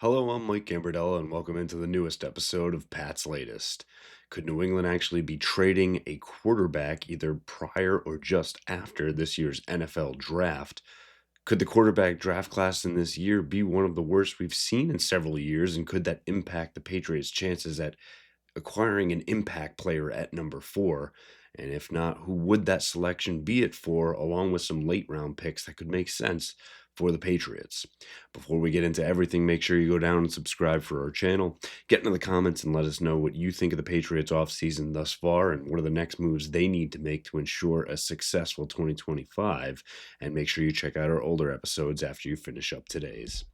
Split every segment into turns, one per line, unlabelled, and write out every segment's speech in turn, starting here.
Hello, I'm Mike Gambardella, and welcome into the newest episode of Pat's Latest. Could New England actually be trading a quarterback either prior or just after this year's NFL draft? Could the quarterback draft class in this year be one of the worst we've seen in several years, and could that impact the Patriots' chances at acquiring an impact player at number four? And if not, who would that selection be at four, along with some late round picks that could make sense for the Patriots? Before we get into everything, make sure you go down and subscribe for our channel. Get into the comments and let us know what you think of the Patriots offseason thus far and what are the next moves they need to make to ensure a successful 2025. And make sure you check out our older episodes after you finish up today's.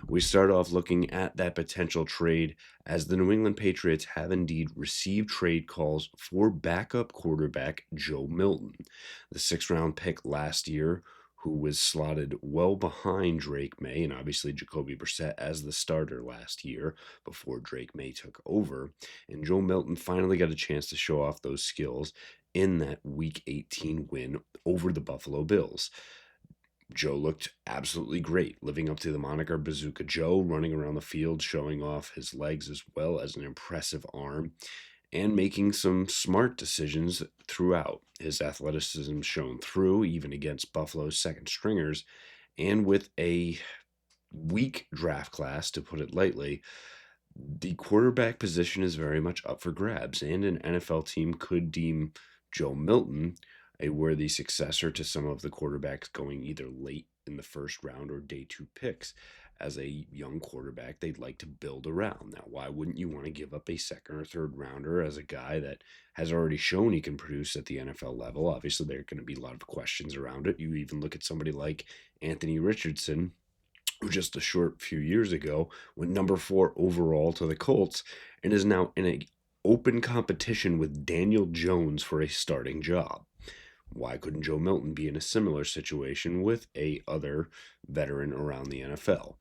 We start off looking at that potential trade as the New England Patriots have indeed received trade calls for backup quarterback Joe Milton, the sixth-round pick last year, who was slotted well behind Drake May and obviously Jacoby Brissett as the starter last year before Drake May took over. And Joe Milton finally got a chance to show off those skills in that Week 18 win over the Buffalo Bills. Joe looked absolutely great, living up to the moniker Bazooka Joe, running around the field, showing off his legs as well as an impressive arm, and making some smart decisions throughout. His athleticism shone through, even against Buffalo's second stringers, and with a weak draft class, to put it lightly, the quarterback position is very much up for grabs, and an NFL team could deem Joe Milton a worthy successor to some of the quarterbacks going either late in the first round or day two picks as a young quarterback they'd like to build around. Now, why wouldn't you want to give up a second or third rounder as a guy that has already shown he can produce at the NFL level? Obviously, there are going to be a lot of questions around it. You even look at somebody like Anthony Richardson, who just a short few years ago went number 4 overall to the Colts and is now in an open competition with Daniel Jones for a starting job. Why couldn't Joe Milton be in a similar situation with a other veteran around the NFL?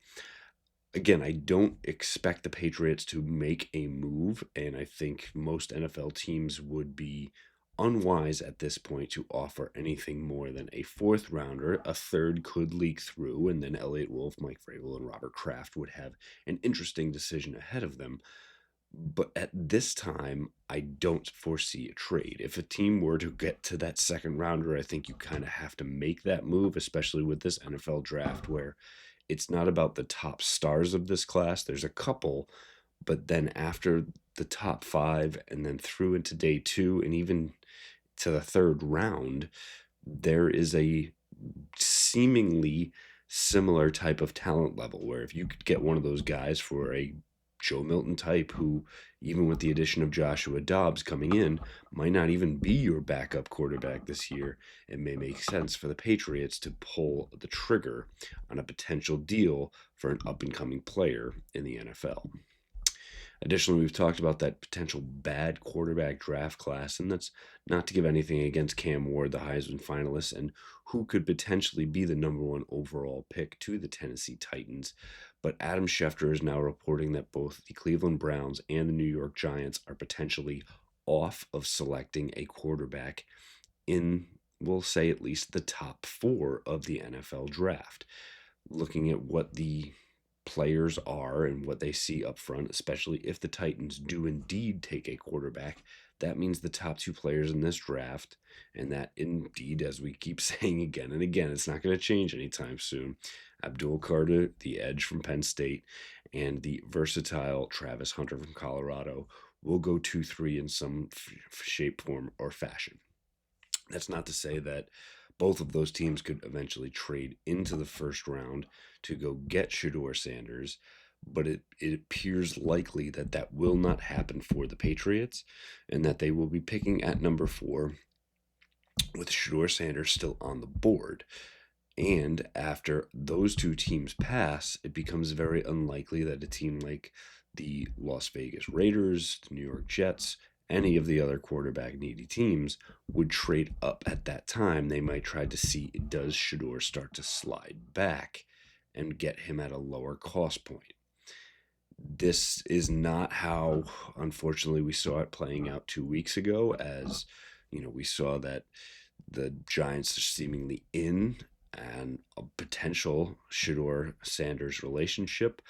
Again, I don't expect the Patriots to make a move, and I think most NFL teams would be unwise at this point to offer anything more than a fourth rounder. A third could leak through, and then Elliott Wolf, Mike Vrabel, and Robert Kraft would have an interesting decision ahead of them. But at this time, I don't foresee a trade. If a team were to get to that second rounder, I think you kind of have to make that move, especially with this NFL draft where it's not about the top stars of this class. There's a couple, but then after the top five and then through into day two and even to the third round, there is a seemingly similar type of talent level where if you could get one of those guys for a Joe Milton type who, even with the addition of Joshua Dobbs coming in, might not even be your backup quarterback this year, it may make sense for the Patriots to pull the trigger on a potential deal for an up-and-coming player in the NFL. Additionally, we've talked about that potential bad quarterback draft class, and that's not to give anything against Cam Ward, the Heisman finalist, and who could potentially be the number 1 overall pick to the Tennessee Titans. But Adam Schefter is now reporting that both the Cleveland Browns and the New York Giants are potentially off of selecting a quarterback in, we'll say, at least the top 4 of the NFL draft. Looking at what the players are and what they see up front, especially if the Titans do indeed take a quarterback, that means the top 2 players in this draft, and that indeed, as we keep saying again and again, it's not going to change anytime soon. Abdul Carter, the edge from Penn State, and the versatile Travis Hunter from Colorado will go 2-3 in some shape, form, or fashion. That's not to say that both of those teams could eventually trade into the first round to go get Shedeur Sanders, but it appears likely that that will not happen for the Patriots and that they will be picking at number 4 with Shedeur Sanders still on the board. And after those two teams pass, it becomes very unlikely that a team like the Las Vegas Raiders, the New York Jets, any of the other quarterback needy teams would trade up at that time. They might try to see, does Shedeur start to slide back and get him at a lower cost point. This is not how, unfortunately, we saw it playing out 2 weeks ago, as we saw that the Giants are seemingly in and a potential Shedeur Sanders relationship,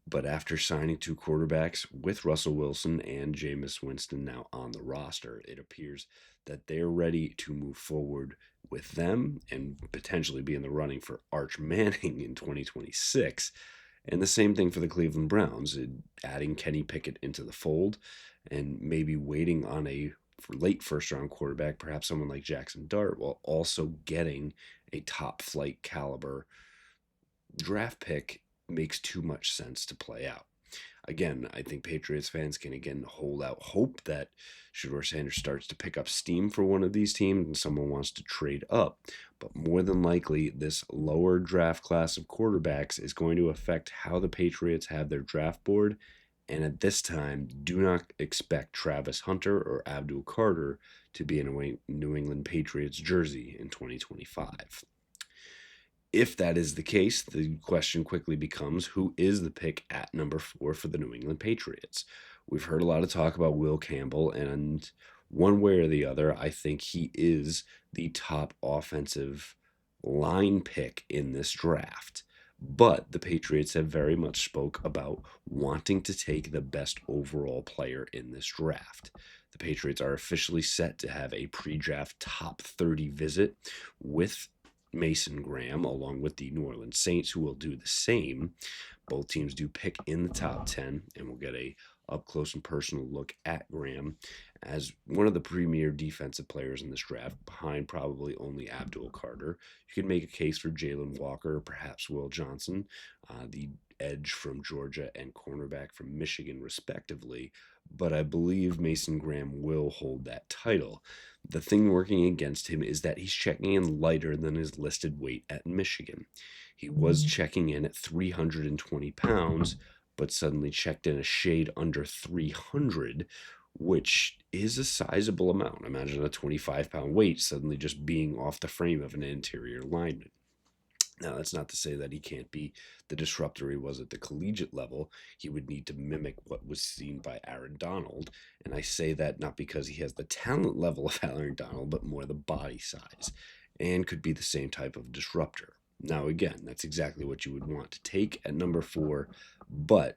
But after signing two quarterbacks with Russell Wilson and Jameis Winston now on the roster, it appears that they're ready to move forward with them and potentially be in the running for Arch Manning in 2026. And the same thing for the Cleveland Browns, adding Kenny Pickett into the fold and maybe waiting on a late first round quarterback, perhaps someone like Jackson Dart, while also getting a top flight caliber draft pick makes too much sense to play out. Again, I think Patriots fans can again hold out hope that Shedeur Sanders starts to pick up steam for one of these teams and someone wants to trade up. But more than likely, this lower draft class of quarterbacks is going to affect how the Patriots have their draft board. And at this time, do not expect Travis Hunter or Abdul Carter to be in a New England Patriots jersey in 2025. If that is the case, the question quickly becomes who is the pick at number 4 for the New England Patriots? We've heard a lot of talk about Will Campbell, and one way or the other, I think he is the top offensive line pick in this draft. But the Patriots have very much spoke about wanting to take the best overall player in this draft. The Patriots are officially set to have a pre-draft top 30 visit with Mason Graham, along with the New Orleans Saints, who will do the same. Both teams do pick in the top 10, and we'll get a up close and personal look at Graham as one of the premier defensive players in this draft, behind probably only Abdul Carter. You could make a case for Jalen Walker, perhaps Will Johnson, the edge from Georgia and cornerback from Michigan, respectively. But I believe Mason Graham will hold that title. The thing working against him is that he's checking in lighter than his listed weight at Michigan. He was checking in at 320 pounds, but suddenly checked in a shade under 300, which is a sizable amount. Imagine a 25-pound weight suddenly just being off the frame of an interior lineman. Now, that's not to say that he can't be the disruptor he was at the collegiate level. He would need to mimic what was seen by Aaron Donald. And I say that not because he has the talent level of Aaron Donald, but more the body size, and could be the same type of disruptor. Now, again, that's exactly what you would want to take at number 4. But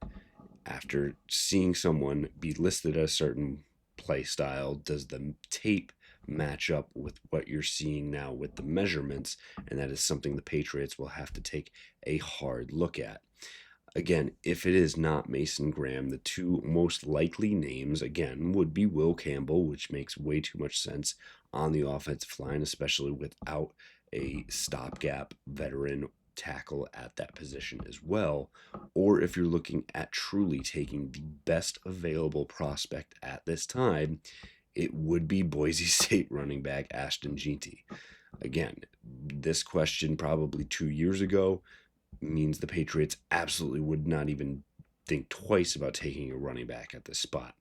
after seeing someone be listed as a certain play style, does the tape match up with what you're seeing now with the measurements? And that is something the Patriots will have to take a hard look at. Again, if it is not Mason Graham, the two most likely names, again, would be Will Campbell, which makes way too much sense on the offensive line, especially without a stopgap veteran tackle at that position as well. Or if you're looking at truly taking the best available prospect at this time, it would be Boise State running back Ashton Jeanty. Again, this question probably 2 years ago means the Patriots absolutely would not even think twice about taking a running back at this spot.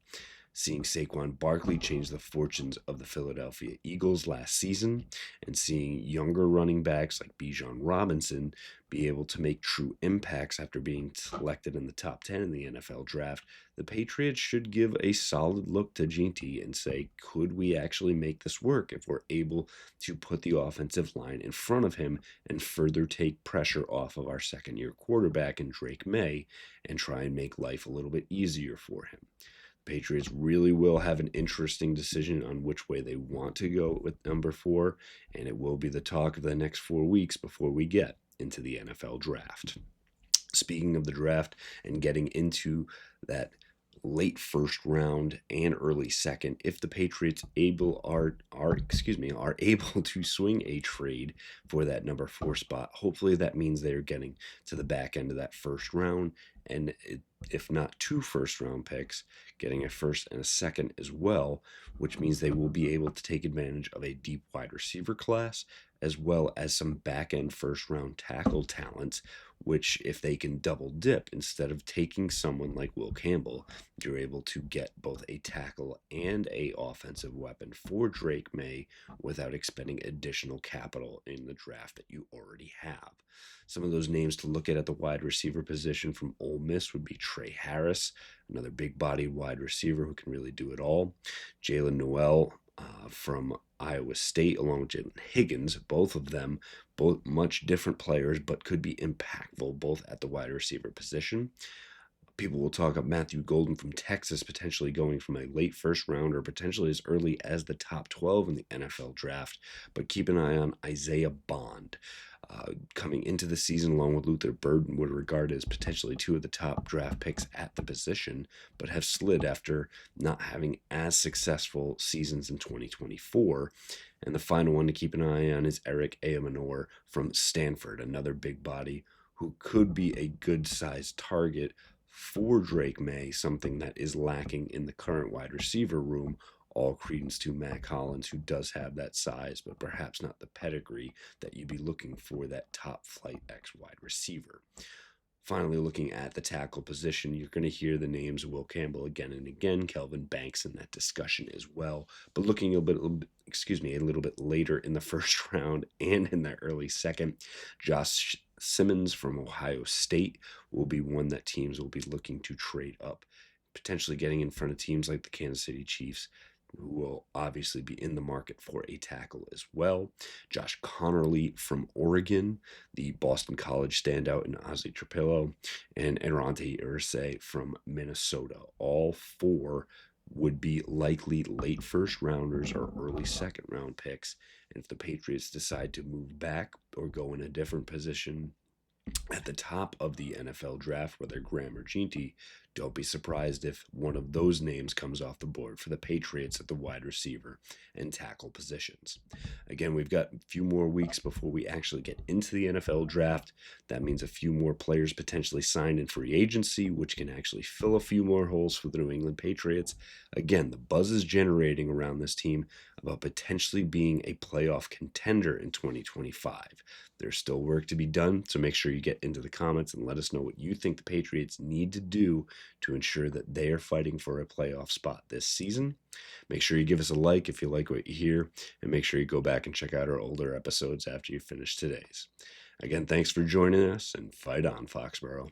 Seeing Saquon Barkley change the fortunes of the Philadelphia Eagles last season, and seeing younger running backs like Bijan Robinson be able to make true impacts after being selected in the top 10 in the NFL draft, the Patriots should give a solid look to Jeanty and say, could we actually make this work if we're able to put the offensive line in front of him and further take pressure off of our second-year quarterback in Drake May and try and make life a little bit easier for him. Patriots really will have an interesting decision on which way they want to go with number 4, and it will be the talk of the next 4 weeks before we get into the NFL draft. Speaking of the draft and getting into that late first round and early second, if the Patriots are able to swing a trade for that number 4 spot, hopefully that means they're getting to the back end of that first round, and if not 2 first round picks, getting a first and a second as well, which means they will be able to take advantage of a deep wide receiver class as well as some back end first round tackle talent, which if they can double dip, instead of taking someone like Will Campbell, you're able to get both a tackle and a offensive weapon for Drake May without expending additional capital in the draft that you already have. Some of those names to look at the wide receiver position from Ole Miss would be Trey Harris, another big-bodied wide receiver who can really do it all. Jalen Noel from Iowa State, along with Jalen Higgins, both of them, both much different players, but could be impactful both at the wide receiver position. People will talk up Matthew Golden from Texas potentially going from a late first round or potentially as early as the top 12 in the NFL draft. But keep an eye on Isaiah Bond. Coming into the season, along with Luther Burden, would regard as potentially two of the top draft picks at the position, but have slid after not having as successful seasons in 2024. And the final one to keep an eye on is Eric Ayamanor from Stanford, another big body who could be a good sized target for Drake May, something that is lacking in the current wide receiver room. All credence to Matt Collins, who does have that size, but perhaps not the pedigree that you'd be looking for that top flight X wide receiver. Finally, looking at the tackle position, you're going to hear the names of Will Campbell again and again, Kelvin Banks in that discussion as well. But looking a little bit later in the first round and in the early second, Josh Simmons from Ohio State will be one that teams will be looking to trade up, potentially getting in front of teams like the Kansas City Chiefs, who will obviously be in the market for a tackle as well. Josh Connerly from Oregon, the Boston College standout in Ozzie Trapillo, and Erante Irsay from Minnesota. All four would be likely late first rounders or early second round picks. And if the Patriots decide to move back or go in a different position at the top of the NFL draft, whether Graham or Ginty, don't be surprised if one of those names comes off the board for the Patriots at the wide receiver and tackle positions. Again, we've got a few more weeks before we actually get into the NFL draft. That means a few more players potentially signed in free agency, which can actually fill a few more holes for the New England Patriots. Again, the buzz is generating around this team about potentially being a playoff contender in 2025. There's still work to be done, so make sure you get into the comments and let us know what you think the Patriots need to do to ensure that they are fighting for a playoff spot this season. Make sure you give us a like if you like what you hear, and make sure you go back and check out our older episodes after you finish today's. Again, thanks for joining us, and fight on, Foxborough.